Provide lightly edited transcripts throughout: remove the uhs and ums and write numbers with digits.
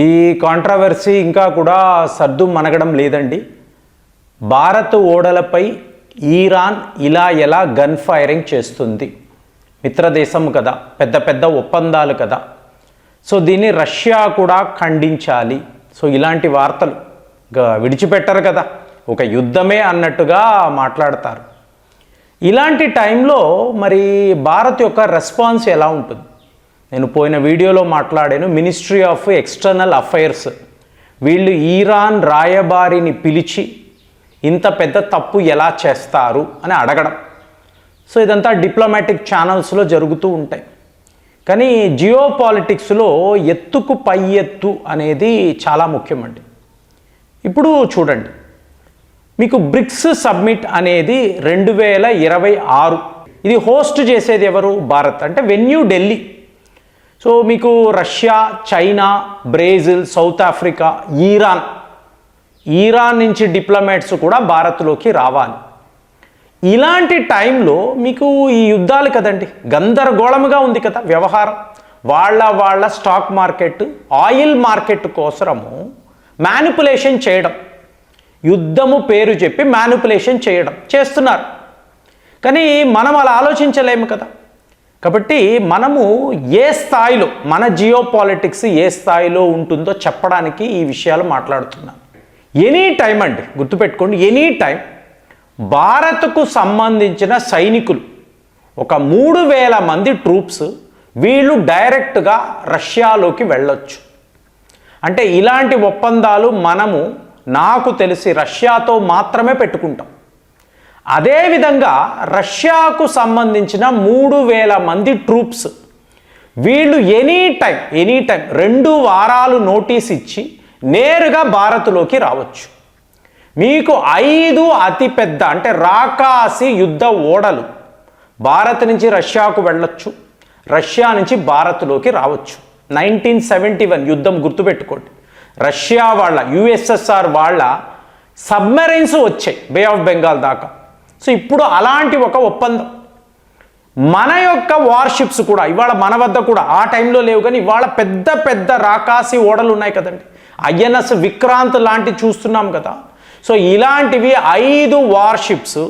ఈ కాంట్రవర్సీ ఇంకా కూడా సర్దు మనగడం లేదండి. భారత్ ఓడలపై ఇరాన్ ఇలా ఎలా గన్ ఫైరింగ్ చేస్తుంది? మిత్రదేశం కదా, పెద్ద పెద్ద ఒప్పందాలు కదా. సో దీన్ని రష్యా కూడా ఖండించాలి. సో ఇలాంటి వార్తలు విడిచిపెట్టరు కదా, ఒక యుద్ధమే అన్నట్టుగా మాట్లాడతారు. ఇలాంటి టైంలో మరి భారత్ యొక్క రెస్పాన్స్ ఎలా ఉంటుంది? నేను పోయిన వీడియోలో మాట్లాడాను. మినిస్ట్రీ ఆఫ్ ఎక్స్టర్నల్ అఫైర్స్ వీళ్ళు ఇరాన్ రాయబారిని పిలిచి ఇంత పెద్ద తప్పు ఎలా చేస్తారు అని అడగడం. సో ఇదంతా డిప్లొమాటిక్ ఛానల్స్లో జరుగుతూ ఉంటాయి. కానీ జియో పాలిటిక్స్లో ఎత్తుకు పై ఎత్తు అనేది చాలా ముఖ్యమండి. ఇప్పుడు చూడండి, మీకు బ్రిక్స్ సబ్మిట్ అనేది 2026. ఇది హోస్ట్ చేసేది ఎవరు? భారత్. అంటే వెన్యూ ఢిల్లీ. సో మీకు Russia, China, Brazil, south Africa, ఈరాన్ నుంచి డిప్లొమాట్స్ కూడా భారత్లోకి రావాలి. ఇలాంటి టైంలో మీకు ఈ యుద్ధాలు కదండి, గందరగోళముగా ఉంది కదా వ్యవహారం. వాళ్ళ స్టాక్ మార్కెట్, ఆయిల్ మార్కెట్ కోసము మ్యానిపులేషన్ చేయడం, యుద్ధము పేరు చెప్పి మ్యానిపులేషన్ చేస్తున్నారు. కానీ మనం అలా ఆలోచించలేము కదా. కాబట్టి మనము ఏ స్థాయిలో, మన జియో పాలిటిక్స్ ఏ స్థాయిలో ఉంటుందో చెప్పడానికి ఈ విషయాలు మాట్లాడుతున్నాను. ఎనీ టైం అండి, గుర్తుపెట్టుకోండి, ఎనీ టైం భారత్కు సంబంధించిన సైనికులు ఒక 3000 మంది ట్రూప్స్ వీళ్ళు డైరెక్ట్గా రష్యాలోకి వెళ్ళొచ్చు. అంటే ఇలాంటి ఒప్పందాలు మనము, నాకు తెలిసి, రష్యాతో మాత్రమే పెట్టుకుంటాం. అదేవిధంగా రష్యాకు సంబంధించిన 3000 మంది ట్రూప్స్ వీళ్ళు ఎనీ టైం 2 వారాలు నోటీస్ ఇచ్చి నేరుగా భారత్లోకి రావచ్చు. మీకు 5 అతిపెద్ద అంటే రాకాసి యుద్ధ ఓడలు భారత్ నుంచి రష్యాకు వెళ్ళొచ్చు, రష్యా నుంచి భారత్లోకి రావచ్చు. 1971 యుద్ధం గుర్తుపెట్టుకోండి. రష్యా వాళ్ళ, యుఎస్ఎస్ఆర్ వాళ్ళ సబ్మెరైన్స్ వచ్చాయి బే ఆఫ్ బెంగాల్ దాకా. సో ఇప్పుడు అలాంటి ఒక ఒప్పందం. మన యొక్క వార్షిప్స్ కూడా ఇవాళ మన వద్ద కూడా ఆ టైంలో లేవు, కానీ ఇవాళ పెద్ద పెద్ద రాకాసి ఓడలు ఉన్నాయి కదండి. ఐఎన్ఎస్ విక్రాంత్ లాంటి చూస్తున్నాం కదా. సో ఇలాంటివి 5 warships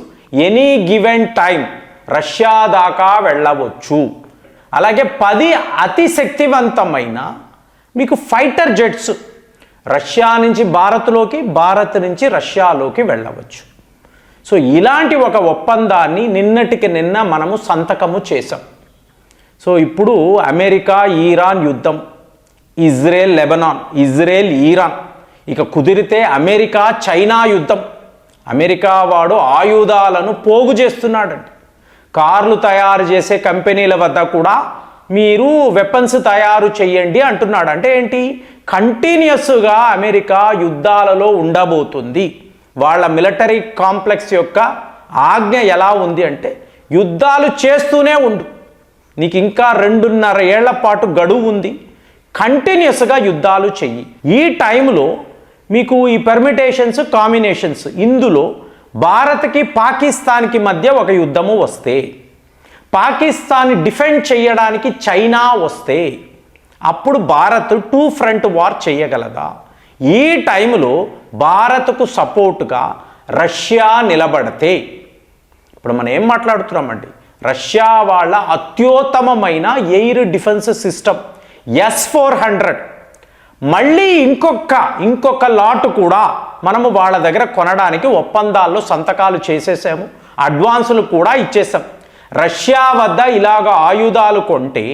any given time Russia దాకా వెళ్ళవచ్చు. అలాగే 10 అతి శక్తివంతమైన మీకు ఫైటర్ జెట్స్ రష్యా నుంచి భారత్లోకి, భారత్ నుంచి రష్యాలోకి వెళ్ళవచ్చు. సో ఇలాంటి ఒక ఒప్పందాన్ని నిన్నటికి నిన్న మనము సంతకము చేసాం. సో ఇప్పుడు అమెరికా ఈరాన్ యుద్ధం, ఇజ్రాయెల్ లెబనాన్, ఇజ్రాయెల్ ఈరాన్, ఇక కుదిరితే అమెరికా చైనా యుద్ధం. అమెరికా వాడు ఆయుధాలను పోగు చేస్తున్నాడండి. కార్లు తయారు చేసే కంపెనీల వద్ద కూడా మీరు వెపన్స్ తయారు చేయండి అంటున్నాడు. అంటే ఏంటి? కంటిన్యూస్గా అమెరికా యుద్ధాలలో ఉండబోతుంది. వాళ్ళ మిలిటరీ కాంప్లెక్స్ యొక్క ఆజ్ఞ ఎలా ఉంది అంటే యుద్ధాలు చేస్తూనే ఉండు, నీకు ఇంకా 2.5 ఏళ్ల పాటు గడువు ఉంది, కంటిన్యూస్గా యుద్ధాలు చెయ్యి. ఈ టైంలో మీకు ఈ పర్మిటేషన్స్, కాంబినేషన్స్, ఇందులో భారత్కి పాకిస్తాన్కి మధ్య ఒక యుద్ధము వస్తే, పాకిస్తాన్ని డిఫెండ్ చేయడానికి చైనా వస్తే, అప్పుడు భారత్ 2 ఫ్రంట్ వార్ చేయగలదా? ఈ టైంలో భారత్కు సపోర్టుగా రష్యా నిలబడితే, ఇప్పుడు మనం ఏం మాట్లాడుతున్నామండి, రష్యా వాళ్ళ అత్యుత్తమమైన ఎయిర్ డిఫెన్స్ సిస్టమ్ S-400 మళ్ళీ ఇంకొక లాట్ కూడా మనము వాళ్ళ దగ్గర కొనడానికి ఒప్పందాల్లో సంతకాలు చేసేసాము, అడ్వాన్సులు కూడా ఇచ్చేసాం. రష్యా వద్ద ఇలాగ ఆయుధాలు కొంటే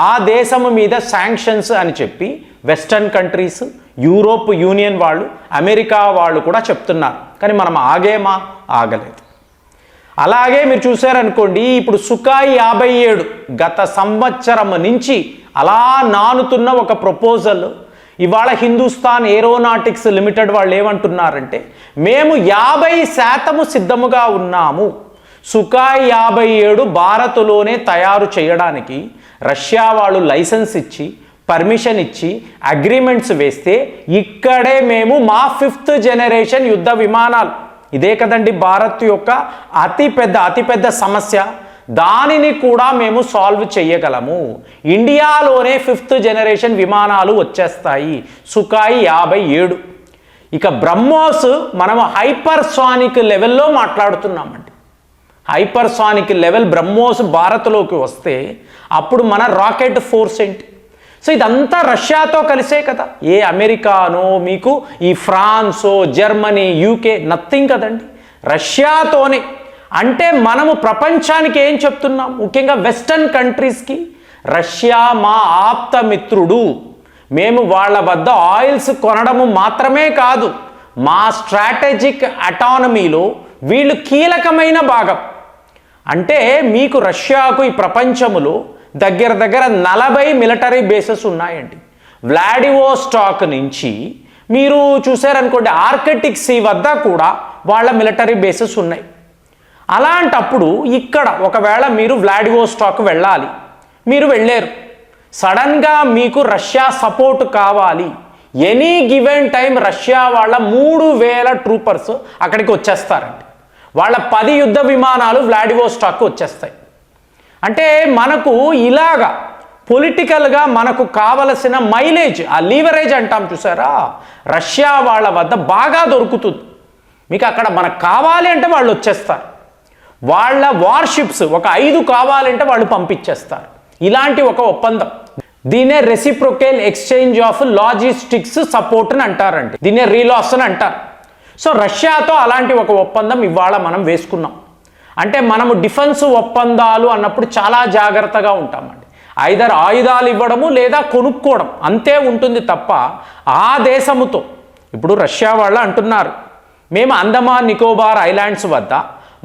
ఆ దేశం మీద శాంక్షన్స్ అని చెప్పి వెస్టర్న్ కంట్రీస్, యూరోప్ యూనియన్ వాళ్ళు, అమెరికా వాళ్ళు కూడా చెప్తున్నారు. కానీ మనం ఆగలేదు. అలాగే మీరు చూసారనుకోండి, ఇప్పుడు సుఖాయ్ 57 గత సంవత్సరం నుంచి అలా నానుతున్న ఒక ప్రపోజల్ ఇవాళ హిందుస్థాన్ ఏరోనాటిక్స్ లిమిటెడ్ వాళ్ళు ఏమంటున్నారంటే, మేము 50% సిద్ధముగా ఉన్నాము, సుఖాయ్ 57 భారత్లోనే తయారు చేయడానికి రష్యా వాళ్ళు లైసెన్స్ ఇచ్చి, పర్మిషన్ ఇచ్చి, అగ్రిమెంట్స్ వేస్తే ఇక్కడే మేము మా 5th జనరేషన్ యుద్ధ విమానాలు, ఇదే కదండి భారత్ యొక్క అతిపెద్ద సమస్య. దానిని కూడా మేము సాల్వ్ చేయగలము. ఇండియాలోనే 5th జనరేషన్ విమానాలు వచ్చేస్తాయి, సుఖాయి 57. ఇక బ్రహ్మోస్ మనం హైపర్సానిక్ లెవెల్లో మాట్లాడుతున్నామండి. హైపర్సానిక్ లెవెల్ బ్రహ్మోస్ భారత్లోకి వస్తే అప్పుడు మన రాకెట్ ఫోర్స్ ఏంటి? సో ఇదంతా రష్యాతో కలిసే కదా. ఏ అమెరికానో మీకు ఈ ఫ్రాన్సో జర్మనీ యూకే నథింగ్ కదండి, రష్యాతోనే. అంటే మనము ప్రపంచానికి ఏం చెప్తున్నాం, ముఖ్యంగా వెస్టర్న్ కంట్రీస్కి, రష్యా మా ఆప్త మిత్రుడు, మేము వాళ్ళ వద్ద ఆయిల్స్ కొనడము మాత్రమే కాదు, మా స్ట్రాటజిక్ అటానమీలో వీళ్ళు కీలకమైన భాగం. అంటే మీకు రష్యాకు ఈ ప్రపంచములో దగ్గర 40 మిలిటరీ బేసెస్ ఉన్నాయండి. వ్లాడివోస్టాక్ నుంచి మీరు చూసారనుకోండి ఆర్కిటిక్ సీ వద్ద కూడా వాళ్ళ మిలిటరీ బేసెస్ ఉన్నాయి. అలాంటప్పుడు ఇక్కడ ఒకవేళ మీరు వ్లాడివోస్టాక్ వెళ్ళాలి, మీరు వెళ్ళారు, సడన్గా మీకు రష్యా సపోర్ట్ కావాలి, ఎనీ గివెన్ టైం రష్యా వాళ్ళ 3000 ట్రూపర్స్ అక్కడికి వచ్చేస్తారండి. వాళ్ళ 10 యుద్ధ విమానాలు వ్లాడివోస్టాక్ వచ్చేస్తాయి. అంటే మనకు ఇలాగా పొలిటికల్గా మనకు కావలసిన మైలేజ్, ఆ లీవరేజ్ అంటాం చూసారా, రష్యా వాళ్ళ వద్ద బాగా దొరుకుతుంది. మీకు అక్కడ మనకు కావాలి అంటే వాళ్ళు వచ్చేస్తారు. వాళ్ళ వార్షిప్స్ ఒక 5 కావాలంటే వాళ్ళు పంపించేస్తారు. ఇలాంటి ఒక ఒప్పందం, దీన్నే రెసిప్రొకేల్ ఎక్స్చేంజ్ ఆఫ్ లాజిస్టిక్స్ సపోర్ట్ అని అంటారండి, దీన్నే రీలాస్ అని అంటారు. సో రష్యాతో అలాంటి ఒక ఒప్పందం ఇవాళ మనం వేసుకున్నాం. అంటే మనము డిఫెన్స్ ఒప్పందాలు అన్నప్పుడు చాలా జాగ్రత్తగా ఉంటామండి. ఐదర్ ఆయుధాలు ఇవ్వడము లేదా కొనుక్కోవడం అంతే ఉంటుంది తప్ప ఆ దేశముతో, ఇప్పుడు రష్యా వాళ్ళు అంటున్నారు మేము అండమాన్ నికోబార్ ఐలాండ్స్ వద్ద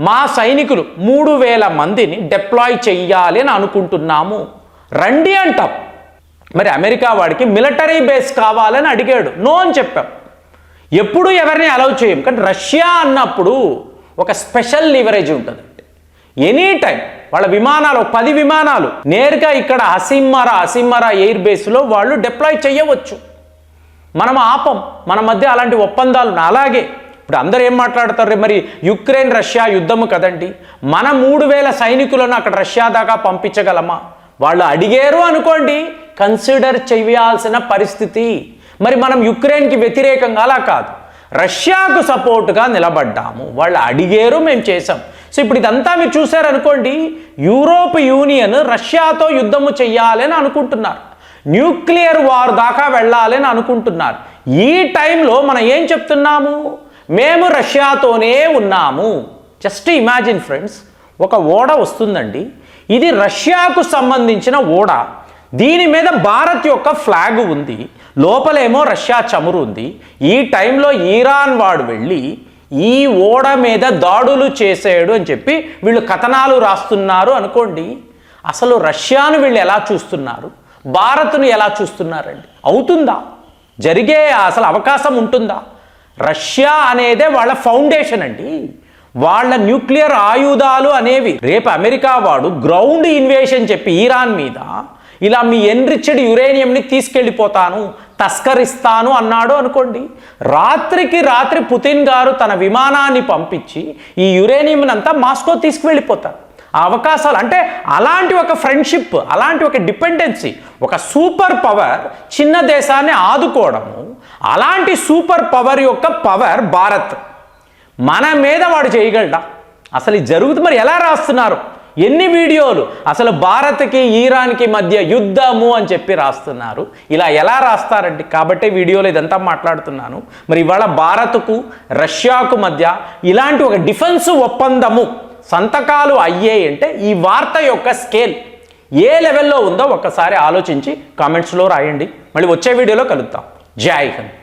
మా సైనికులు 3000 మందిని డిప్లాయ్ చెయ్యాలి అని అనుకుంటున్నాము, రండి అంటాం. మరి అమెరికా వాడికి మిలిటరీ బేస్ కావాలని అడిగాడు, నో అని చెప్పాం. ఎప్పుడు ఎవరిని అలౌ చేయం. కానీ రష్యా అన్నప్పుడు ఒక స్పెషల్ లీవరేజ్ ఉంటుంది. ఎనీ టైం వాళ్ళ విమానాలు 10 విమానాలు నేరుగా ఇక్కడ అసిమ్మరా ఎయిర్ బేస్లో వాళ్ళు డిప్లాయ్ చేయవచ్చు. మనం ఆపం, మన మధ్య అలాంటి ఒప్పందాలు. అలాగే ఇప్పుడు అందరూ ఏం మాట్లాడతారు, మరి యుక్రెయిన్ రష్యా యుద్ధము కదండి, మన 3000 సైనికులను అక్కడ రష్యా దాకా పంపించగలమా? వాళ్ళు అడిగారు అనుకోండి, కన్సిడర్ చేయాల్సిన పరిస్థితి. మరి మనం యుక్రెయిన్కి వ్యతిరేకంగా అలా కాదు, రష్యాకు సపోర్టుగా నిలబడ్డాము, వాళ్ళు అడిగారు మేము చేసాం. సో ఇప్పుడు ఇదంతా మీరు చూసారనుకోండి, యూరోప్ యూనియన్ రష్యాతో యుద్ధము చెయ్యాలని అనుకుంటున్నారు, న్యూక్లియర్ వార్ దాకా వెళ్ళాలని అనుకుంటున్నారు. ఈ టైంలో మనం ఏం చెప్తున్నాము, మేము రష్యాతోనే ఉన్నాము. జస్ట్ ఇమాజిన్ ఫ్రెండ్స్, ఒక ఓడ వస్తుందండి, ఇది రష్యాకు సంబంధించిన ఓడ, దీని మీద భారత్ యొక్క ఫ్లాగ్ ఉంది, లోపలేమో రష్యా చమురు ఉంది. ఈ టైంలో ఇరాన్ వాడు వెళ్ళి ఈ ఓడ మీద దాడులు చేసాడు అని చెప్పి వీళ్ళు కథనాలు రాస్తున్నారు అనుకోండి. అసలు రష్యాను వీళ్ళు ఎలా చూస్తున్నారు, భారత్ను ఎలా చూస్తున్నారండి? అవుతుందా? జరిగే అసలు అవకాశం ఉంటుందా? రష్యా అనేదే వాళ్ళ ఫౌండేషన్ అండి. వాళ్ళ న్యూక్లియర్ ఆయుధాలు అనేవి రేపు అమెరికా వాడు గ్రౌండ్ ఇన్వేషన్ చెప్పి ఇరాన్ మీద ఇలా మీ ఎన్రిచ్డ్ యురేనియంని తీసుకెళ్ళిపోతాను, తస్కరిస్తాను అన్నాడు అనుకోండి, రాత్రికి రాత్రి పుతిన్ గారు తన విమానాన్ని పంపించి ఈ యురేనియంని అంతా మాస్కో తీసుకువెళ్ళిపోతారు. ఆ అవకాశాలు అంటే అలాంటి ఒక ఫ్రెండ్షిప్, అలాంటి ఒక డిపెండెన్సీ, ఒక సూపర్ పవర్ చిన్న దేశాన్ని ఆదుకోవడము, అలాంటి సూపర్ పవర్ యొక్క పవర్ భారత్ మన మీద వాడు చేయగలడా? అసలు ఇది జరుగుతుంది. మరి ఎలా రాస్తున్నారు, ఎన్ని వీడియోలు, అసలు భారత్కి ఇరాన్కి మధ్య యుద్ధము అని చెప్పి రాస్తున్నారు. ఇలా ఎలా రాస్తారండి? కాబట్టి వీడియోలో ఇదంతా మాట్లాడుతున్నాను. మరి ఇవాళ భారత్కు రష్యాకు మధ్య ఇలాంటి ఒక డిఫెన్స్ ఒప్పందము సంతకాలు అయ్యాయి అంటే ఈ వార్త యొక్క స్కేల్ ఏ లెవెల్లో ఉందో ఒక్కసారి ఆలోచించి కామెంట్స్లో రాయండి. మళ్ళీ వచ్చే వీడియోలో కలుద్దాం. జై హింద్.